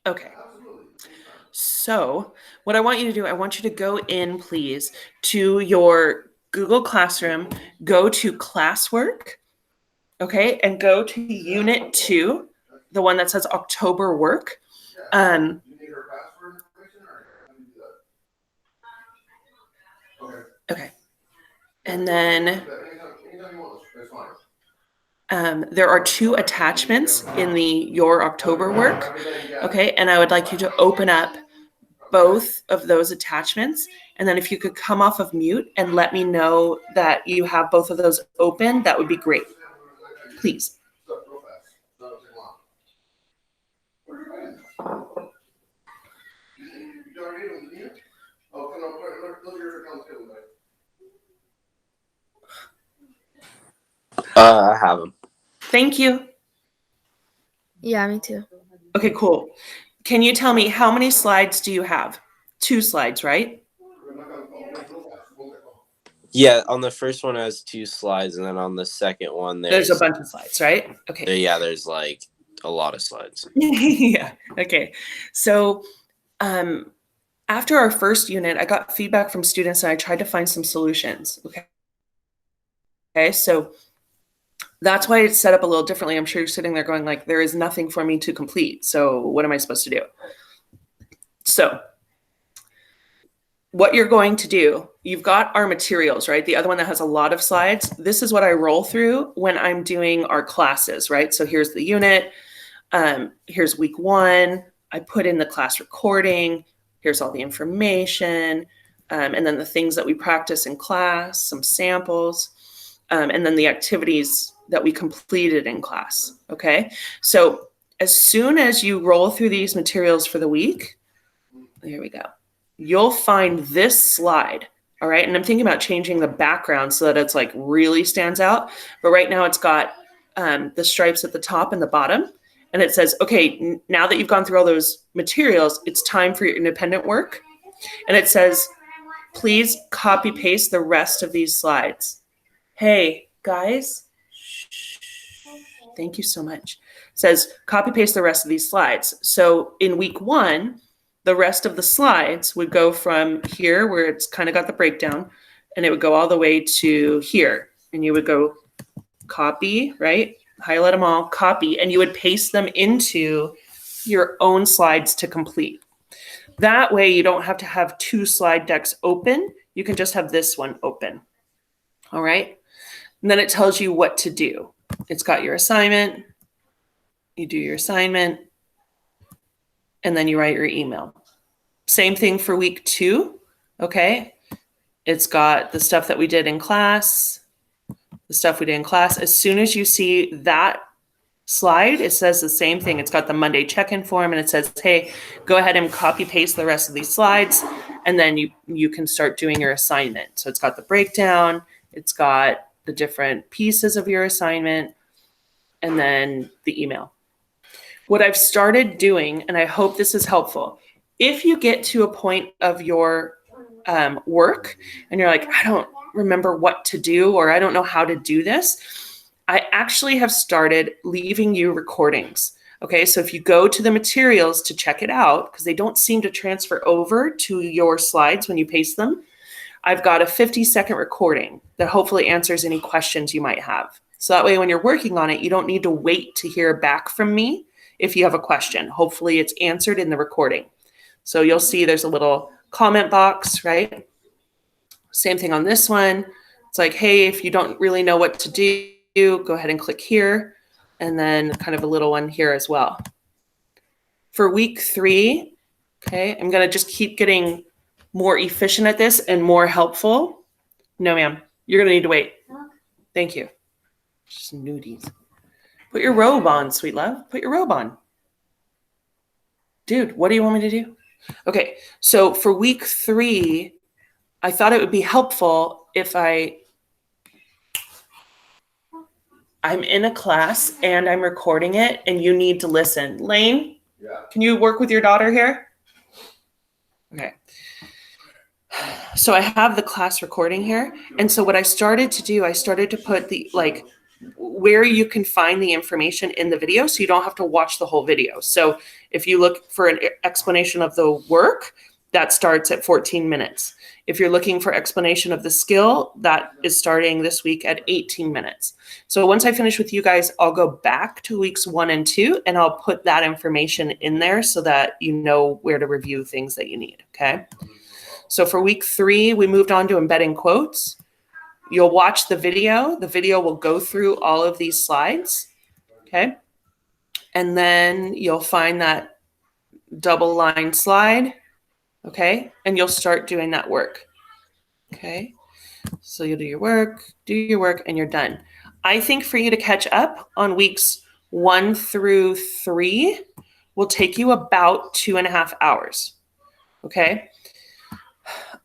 Okay. So what I want you to do, I want you to go in, please, to your Google Classroom, go to classwork, okay, and go to Unit 2, the one that says October work. Um, okay. And then there are 2 attachments in the Your October work, okay, and I would like you to open up both of those attachments. And then if you could come off of mute and let me know that you have both of those open, that would be great. Please. I have them. Thank you. Yeah, me too. Okay, cool. Can you tell me how many slides do you have? 2 slides, right? Yeah, on the first one it has 2 slides, and then on the second one There's a bunch of slides, right? Okay. yeah, there's like a lot of slides. Yeah. Okay. So after our first unit, I got feedback from students and I tried to find some solutions. Okay. So that's why it's set up a little differently. I'm sure you're sitting there going like, there is nothing for me to complete. So what am I supposed to do? So what you're going to do, you've got our materials, right? The other one that has a lot of slides. This is what I roll through when I'm doing our classes, right? So here's the unit. Here's week 1. I put in the class recording. Here's all the information. And then the things that we practice in class, some samples, and then the activities that we completed in class. Okay. So as soon as you roll through these materials for the week, there we go, you'll find this slide. All right. And I'm thinking about changing the background so that it's like really stands out. But right now it's got the stripes at the top and the bottom. And it says, okay, now that you've gone through all those materials, it's time for your independent work. And it says, please copy paste the rest of these slides. Hey, guys. Shh. Thank you so much. It says, copy paste the rest of these slides. So in week 1, the rest of the slides would go from here where it's kind of got the breakdown, and it would go all the way to here. And you would go copy, right? Highlight them all, copy, and you would paste them into your own slides to complete. That way you don't have to have 2 slide decks open. You can just have this one open. All right. And then it tells you what to do. It's got your assignment. You do your assignment. And then you write your email. Same thing for week 2. Okay. It's got the stuff that we did in class, the stuff we did in class. As soon as you see that slide, it says the same thing. It's got the Monday check-in form, and it says, hey, go ahead and copy paste the rest of these slides, and then you can start doing your assignment. So it's got the breakdown, it's got the different pieces of your assignment, and then the email. What I've started doing, and I hope this is helpful, if you get to a point of your work and you're like, I don't remember what to do, or I don't know how to do this, I actually have started leaving you recordings. Okay, so if you go to the materials to check it out, because they don't seem to transfer over to your slides when you paste them, I've got a 50-second recording that hopefully answers any questions you might have. So that way when you're working on it, you don't need to wait to hear back from me if you have a question. Hopefully it's answered in the recording. So you'll see there's a little comment box, right? Same thing on this one. It's like, hey, if you don't really know what to do, go ahead and click here. And then kind of a little one here as well. For week 3, okay, I'm going to just keep getting more efficient at this and more helpful. No, ma'am, you're going to need to wait. Thank you. Just nudies. Put your robe on, sweet love. Put your robe on. Dude, what do you want me to do? Okay, so for week 3, I thought it would be helpful if I'm in a class and I'm recording it and you need to listen. Lane, yeah. Can you work with your daughter here? Okay. So I have the class recording here. And so what I started to do, I started to put the where you can find the information in the video so you don't have to watch the whole video. So if you look for an explanation of the work, that starts at 14 minutes. If you're looking for explanation of the skill, that is starting this week at 18 minutes. So once I finish with you guys, I'll go back to weeks 1 and 2, and I'll put that information in there so that you know where to review things that you need, okay? So for week 3, we moved on to embedding quotes. You'll watch the video. The video will go through all of these slides, okay? And then you'll find that double line slide, okay? And you'll start doing that work, okay? So you'll do your work, and you're done. I think for you to catch up on weeks 1 through 3 will take you about 2.5 hours, okay?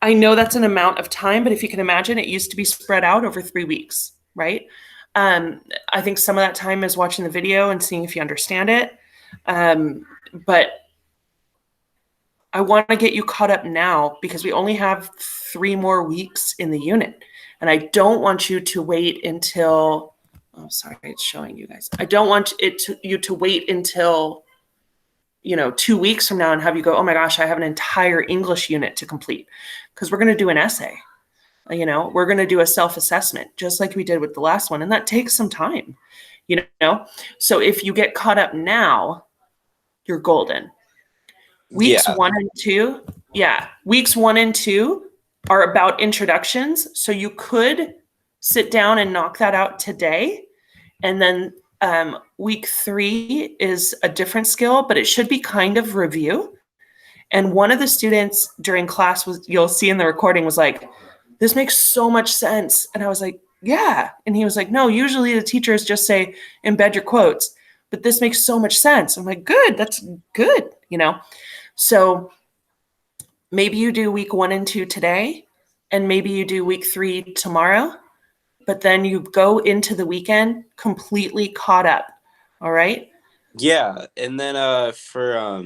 I know that's an amount of time, but if you can imagine, it used to be spread out over 3 weeks, right? I think some of that time is watching the video and seeing if you understand it. But I want to get you caught up now because we only have 3 more weeks in the unit. And I don't want you to wait until, oh, sorry, it's showing you guys. I don't want you to wait until, 2 weeks from now and have you go, oh my gosh, I have an entire English unit to complete. Because we're going to do an essay. We're going to do a self-assessment just like we did with the last one. And that takes some time, So if you get caught up now, you're golden. Weeks 1 and 2. Yeah. Weeks 1 and 2 are about introductions. So you could sit down and knock that out today. And then week 3 is a different skill, but it should be kind of review. And one of the students during class you'll see in the recording was like, this makes so much sense. And I was like, yeah. And he was like, no, usually the teachers just say, embed your quotes, but this makes so much sense. I'm like, good, that's good, So maybe you do week 1 and 2 today, and maybe you do week 3 tomorrow, but then you go into the weekend completely caught up. All right. Yeah. And then for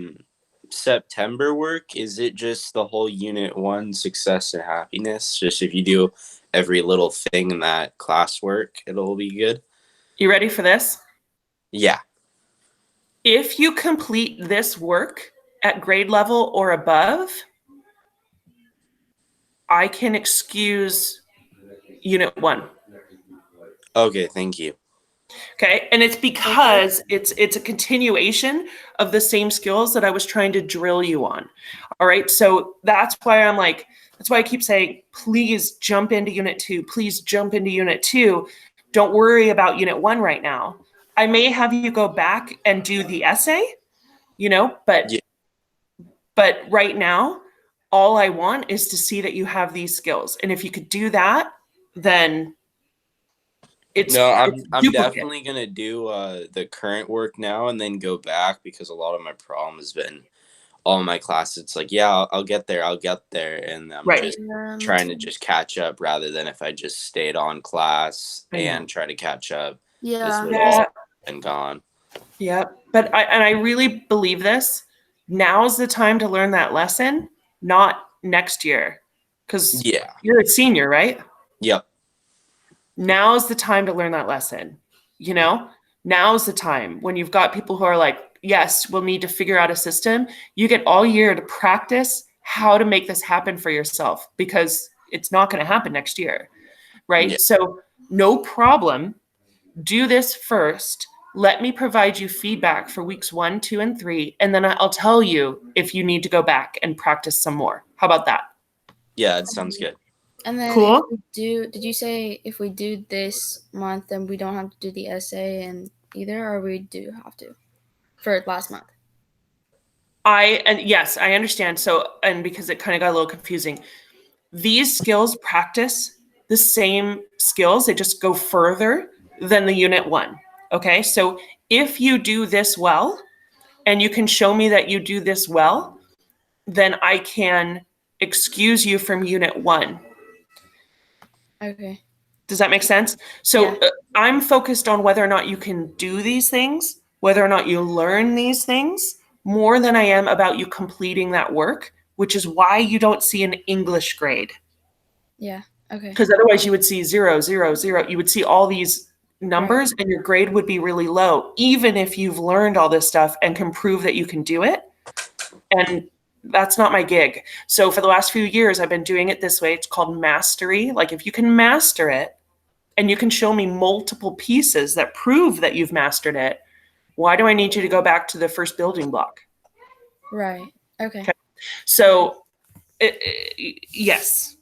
September work, is it just the whole unit 1 success and happiness? Just if you do every little thing in that classwork, it'll be good. You ready for this? Yeah. If you complete this work at grade level or above, I can excuse unit 1. Okay, thank you. Okay, and it's because it's a continuation of the same skills that I was trying to drill you on. All right, so that's why I keep saying, please jump into unit 2. Please jump into unit 2. Don't worry about unit 1 right now. I may have you go back and do the essay, but Yeah. But right now, all I want is to see that you have these skills. And if you could do that, then I'm duplicate. definitely gonna do the current work now and then go back, because a lot of my problem has been all my classes. It's like, yeah, I'll get there, and I'm Right. just trying to just catch up rather than if I just stayed on class and try to catch up. Yeah. This would all been gone. Yeah, but I really believe this. Now's the time to learn that lesson, not next year, because you're a senior, right? Yep. Now's the time to learn that lesson. Now's the time when you've got people who are like, yes, we'll need to figure out a system. You get all year to practice how to make this happen for yourself, because it's not going to happen next year, right? Yeah. So no problem. Do this first. Let me provide you feedback for weeks 1, 2, and 3, and then I'll tell you if you need to go back and practice some more. How about that? Yeah, it sounds good. And then Cool. did you say if we do this month, then we don't have to do the essay and either, or we do have to for last month? Yes, I understand. So, and because it kind of got a little confusing, these skills practice the same skills. They just go further than the unit 1. Okay. So if you do this well, and you can show me that you do this well, then I can excuse you from unit 1. Okay. Does that make sense? So I'm focused on whether or not you can do these things, whether or not you learn these things, more than I am about you completing that work, which is why you don't see an English grade. Yeah. Okay. Because otherwise you would see 0, 0, 0. You would see all these numbers and your grade would be really low, even if you've learned all this stuff and can prove that you can do it. And that's not my gig. So for the last few years, I've been doing it this way. It's called mastery. Like if you can master it and you can show me multiple pieces that prove that you've mastered it, why do I need you to go back to the first building block? Right. Okay. So yes.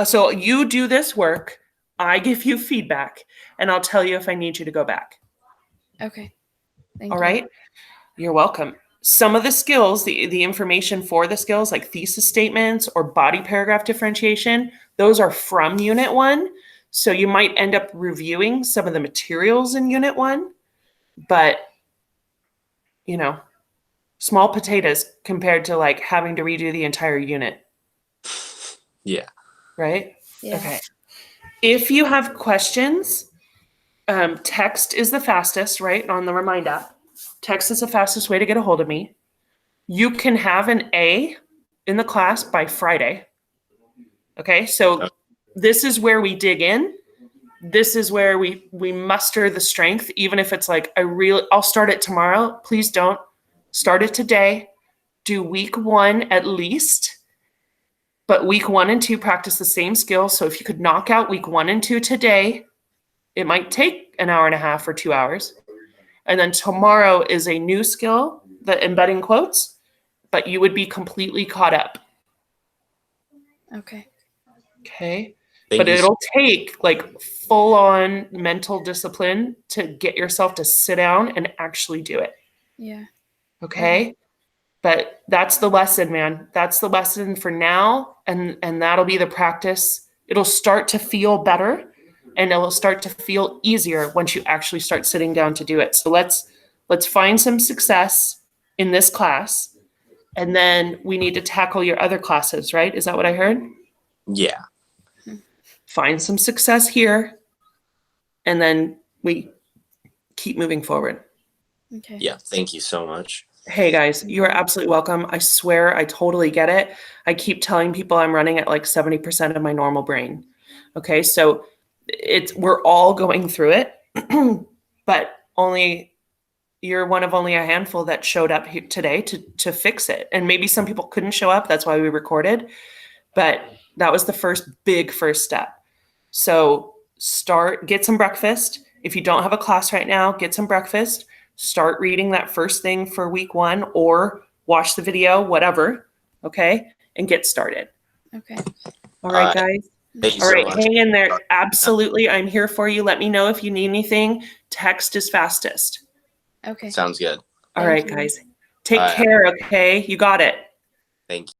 So you do this work, I give you feedback, and I'll tell you if I need you to go back. Okay. Thank All you. right? You're welcome. Some of the skills, the information for the skills like thesis statements or body paragraph differentiation, those are from Unit 1. So you might end up reviewing some of the materials in Unit 1, but you know, small potatoes compared to like having to redo the entire unit. Yeah. Right? Yeah. Okay. If you have questions, text is the fastest, right? On the Remind app. Text is the fastest way to get a hold of me. You can have an A in the class by Friday. Okay, so this is where we dig in. This is where we muster the strength, even if it's like I'll start it tomorrow. Please don't start it today. Do week 1 at least. But week 1 and 2 practice the same skills. So if you could knock out week 1 and 2 today, it might take an hour and a half or 2 hours. And then tomorrow is a new skill, the embedding quotes, but you would be completely caught up. Okay. Okay. Thank But you. it'll take like full on mental discipline to get yourself to sit down and actually do it. Yeah. Okay. But that's the lesson, man. That's the lesson for now. And that'll be the practice. It'll start to feel better and it will start to feel easier once you actually start sitting down to do it. So let's find some success in this class. And then we need to tackle your other classes, right? Is that what I heard? Yeah. Find some success here. And then we keep moving forward. Okay. Yeah. Thank you so much. Hey guys, you are absolutely welcome. I swear I totally get it. I keep telling people I'm running at like 70% of my normal brain. Okay, so we're all going through it, but you're one of only a handful that showed up here today to fix it. And maybe some people couldn't show up. That's why we recorded. But that was the first step. So get some breakfast. If you don't have a class right now, get some breakfast. Start reading that first thing for week 1 or watch the video, whatever. Okay. And get started. Okay. All right, guys. Thank you All so right. much. Hang in there. Absolutely. I'm here for you. Let me know if you need anything. Text is fastest. Okay. Sounds good. All Thank right, you. guys. Take All right. care. Okay. You got it. Thank you.